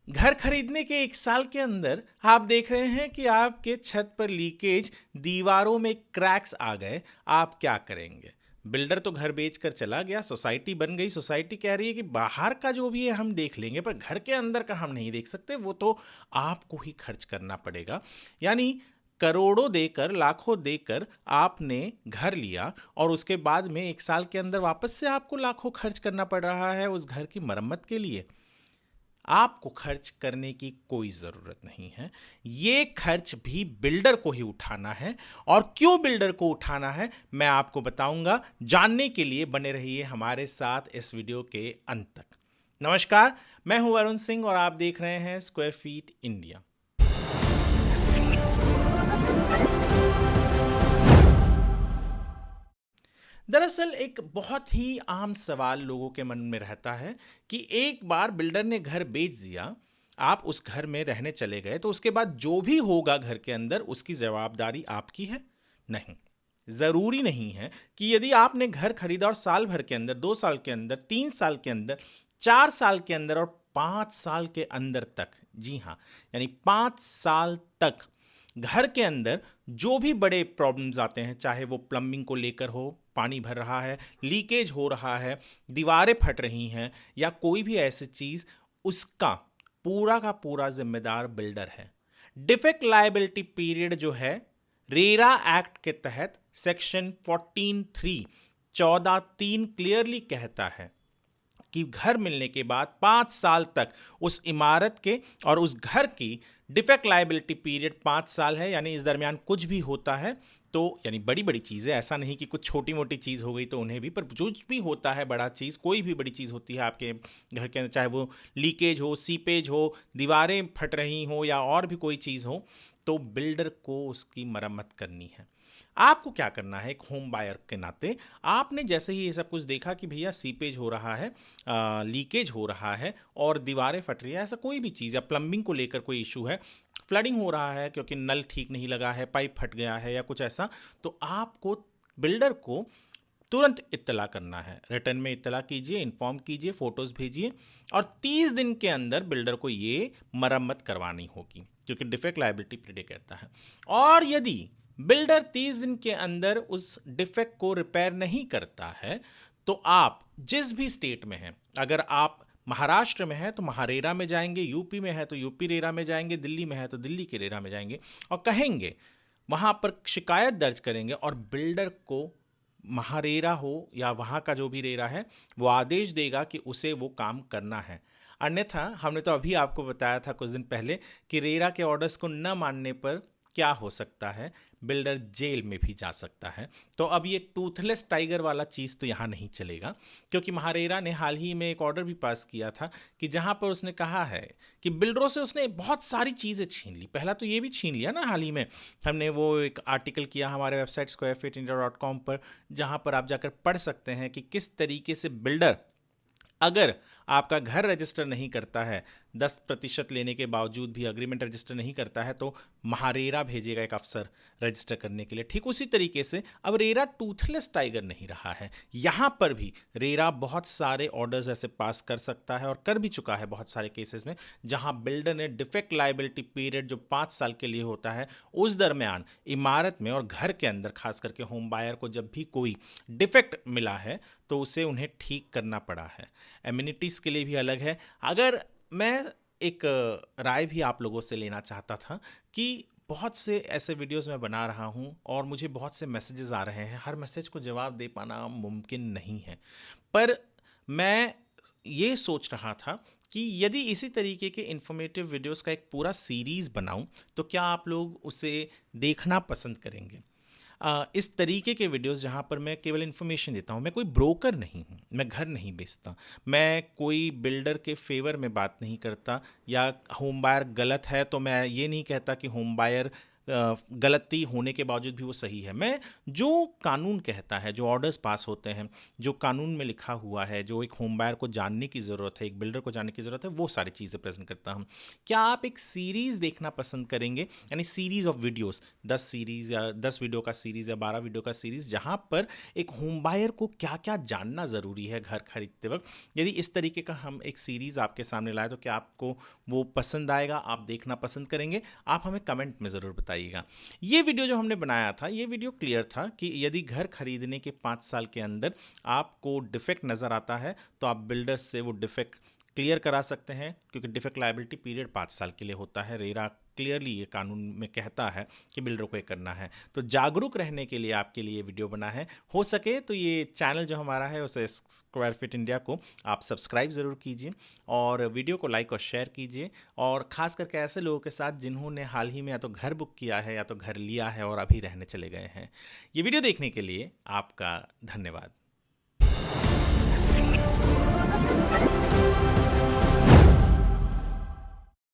घर खरीदने के 1 साल के अंदर आप देख रहे हैं कि आपके छत पर लीकेज, दीवारों में क्रैक्स आ गए। आप क्या करेंगे? बिल्डर तो घर बेचकर चला गया, सोसाइटी बन गई। सोसाइटी कह रही है कि बाहर का जो भी है हम देख लेंगे, पर घर के अंदर का हम नहीं देख सकते, वो तो आपको ही खर्च करना पड़ेगा। यानी करोड़ों देकर, लाखों देकर आपने घर लिया और उसके बाद में 1 साल के अंदर वापस से आपको लाखों खर्च करना पड़ रहा है उस घर की मरम्मत के लिए। आपको खर्च करने की कोई ज़रूरत नहीं है। ये खर्च भी बिल्डर को ही उठाना है। और क्यों बिल्डर को उठाना है मैं आपको बताऊंगा। जानने के लिए बने रहिए हमारे साथ इस वीडियो के अंत तक। नमस्कार, मैं हूं वरुण सिंह और आप देख रहे हैं स्क्वायर फीट इंडिया। दरअसल एक बहुत ही आम सवाल लोगों के मन में रहता है कि एक बार बिल्डर ने घर बेच दिया, आप उस घर में रहने चले गए, तो उसके बाद जो भी होगा घर के अंदर उसकी जवाबदारी आपकी है? नहीं, जरूरी नहीं है कि यदि आपने घर खरीदा और साल भर के अंदर, 2 साल के अंदर, 3 साल के अंदर, 4 साल के अंदर और 5 साल के अंदर तक, जी हाँ, यानी 5 साल तक घर के अंदर जो भी बड़े प्रॉब्लम्स आते हैं, चाहे वो प्लम्बिंग को लेकर हो, पानी भर रहा है, लीकेज हो रहा है, दीवारें फट रही हैं या कोई भी ऐसी चीज़, उसका पूरा का पूरा जिम्मेदार बिल्डर है। डिफेक्ट लायबिलिटी पीरियड जो है, रेरा एक्ट के तहत सेक्शन 14(3) 14(3) क्लियरली कहता है कि घर मिलने के बाद 5 साल तक उस इमारत के और उस घर की डिफेक्ट लायबिलिटी पीरियड 5 साल है। यानी इस दरमियान कुछ भी होता है तो, यानी बड़ी बड़ी चीज़ें, ऐसा नहीं कि कुछ छोटी मोटी चीज़ हो गई तो उन्हें भी, पर जो भी होता है बड़ा चीज़, कोई भी बड़ी चीज़ होती है आपके घर के अंदर, चाहे वो लीकेज हो, सीपेज हो, दीवारें फट रही हो या और भी कोई चीज़ हो, तो बिल्डर को उसकी मरम्मत करनी है। आपको क्या करना है? एक होम बायर के नाते आपने जैसे ही ये सब कुछ देखा कि भैया सीपेज हो रहा है, लीकेज हो रहा है और दीवारें फट रही है, ऐसा कोई भी चीज़, या प्लम्बिंग को लेकर कोई इशू है, फ्लडिंग हो रहा है क्योंकि नल ठीक नहीं लगा है, पाइप फट गया है या कुछ ऐसा, तो आपको बिल्डर को तुरंत इत्तला करना है। रिटर्न में इत्तला कीजिए, इन्फॉर्म कीजिए, फोटोज़ भेजिए और 30 दिन के अंदर बिल्डर को ये मरम्मत करवानी होगी, क्योंकि डिफेक्ट लायबिलिटी पीरियड कहता है। और यदि बिल्डर 30 दिन के अंदर उस डिफेक्ट को रिपेयर नहीं करता है, तो आप जिस भी स्टेट में हैं, अगर आप महाराष्ट्र में है तो महारेरा में जाएंगे, यूपी में है तो यूपी रेरा में जाएंगे, दिल्ली में है तो दिल्ली के रेरा में जाएंगे और कहेंगे, वहां पर शिकायत दर्ज करेंगे और बिल्डर को, महारेरा हो या वहाँ का जो भी रेरा है, वो आदेश देगा कि उसे वो काम करना है। अन्यथा हमने तो अभी आपको बताया था कुछ दिन पहले कि रेरा के ऑर्डर्स को न मानने पर क्या हो सकता है, बिल्डर जेल में भी जा सकता है। तो अब ये टूथलेस टाइगर वाला चीज़ तो यहाँ नहीं चलेगा, क्योंकि महारेरा ने हाल ही में एक ऑर्डर भी पास किया था कि जहाँ पर उसने कहा है कि बिल्डरों से उसने बहुत सारी चीज़ें छीन ली। पहला तो ये भी छीन लिया ना, हाल ही में हमने वो एक आर्टिकल किया हमारे वेबसाइट squarefeetindia.com पर, जहाँ पर आप जाकर पढ़ सकते हैं कि किस तरीके से बिल्डर, अगर आपका घर रजिस्टर नहीं करता है, 10% लेने के बावजूद भी अग्रीमेंट रजिस्टर नहीं करता है, तो महारेरा भेजेगा एक अफसर रजिस्टर करने के लिए। ठीक उसी तरीके से अब रेरा टूथलेस टाइगर नहीं रहा है। यहाँ पर भी रेरा बहुत सारे ऑर्डर्स ऐसे पास कर सकता है और कर भी चुका है बहुत सारे केसेस में, जहाँ बिल्डर ने डिफेक्ट लायबिलिटी पीरियड जो 5 साल के लिए होता है, उस दरमियान इमारत में और घर के अंदर, खास करके होम बायर को जब भी कोई डिफेक्ट मिला है तो उसे उन्हें ठीक करना पड़ा है। एमिनिटीज़ के लिए भी अलग है। अगर मैं एक राय भी आप लोगों से लेना चाहता था कि बहुत से ऐसे वीडियोस मैं बना रहा हूं और मुझे बहुत से मैसेजेस आ रहे हैं, हर मैसेज को जवाब दे पाना मुमकिन नहीं है, पर मैं ये सोच रहा था कि यदि इसी तरीके के इन्फॉर्मेटिव वीडियोस का एक पूरा सीरीज़ बनाऊं तो क्या आप लोग उसे देखना पसंद करेंगे? इस तरीके के वीडियोस जहाँ पर मैं केवल इन्फॉर्मेशन देता हूँ, मैं कोई ब्रोकर नहीं हूँ, मैं घर नहीं बेचता, मैं कोई बिल्डर के फेवर में बात नहीं करता, या होम बायर गलत है तो मैं ये नहीं कहता कि होम बायर गलती होने के बावजूद भी वो सही है। मैं जो कानून कहता है, जो ऑर्डर्स पास होते हैं, जो कानून में लिखा हुआ है, जो एक होम बायर को जानने की ज़रूरत है, एक बिल्डर को जानने की ज़रूरत है, वो सारी चीज़ें प्रेजेंट करता हूँ। क्या आप एक सीरीज़ देखना पसंद करेंगे, यानी सीरीज़ ऑफ वीडियोस, 10 सीरीज़ या 10 वीडियो का सीरीज़ या 12 वीडियो का सीरीज़, जहाँ पर एक होम बायर को क्या क्या जानना ज़रूरी है घर खरीदते वक्त? यदि इस तरीके का हम एक सीरीज़ आपके सामने लाए तो क्या आपको वो पसंद आएगा, आप देखना पसंद करेंगे? आप हमें कमेंट में ज़रूर बताइएगा। ये वीडियो जो हमने बनाया था, ये वीडियो क्लियर था कि यदि घर खरीदने के 5 साल के अंदर आपको डिफेक्ट नज़र आता है तो आप बिल्डर से वो डिफेक्ट क्लियर करा सकते हैं, क्योंकि डिफेक्ट लायबिलिटी पीरियड 5 साल के लिए होता है। रेरा क्लियरली ये कानून में कहता है कि बिल्डर को ये करना है। तो जागरूक रहने के लिए आपके लिए वीडियो बना है। हो सके तो ये चैनल जो हमारा है उसे स्क्वायर फीट इंडिया को आप सब्सक्राइब ज़रूर कीजिए और वीडियो को लाइक और शेयर कीजिए, और ख़ास करके ऐसे लोगों के साथ जिन्होंने हाल ही में या तो घर बुक किया है या तो घर लिया है और अभी रहने चले गए हैं। ये वीडियो देखने के लिए आपका धन्यवाद।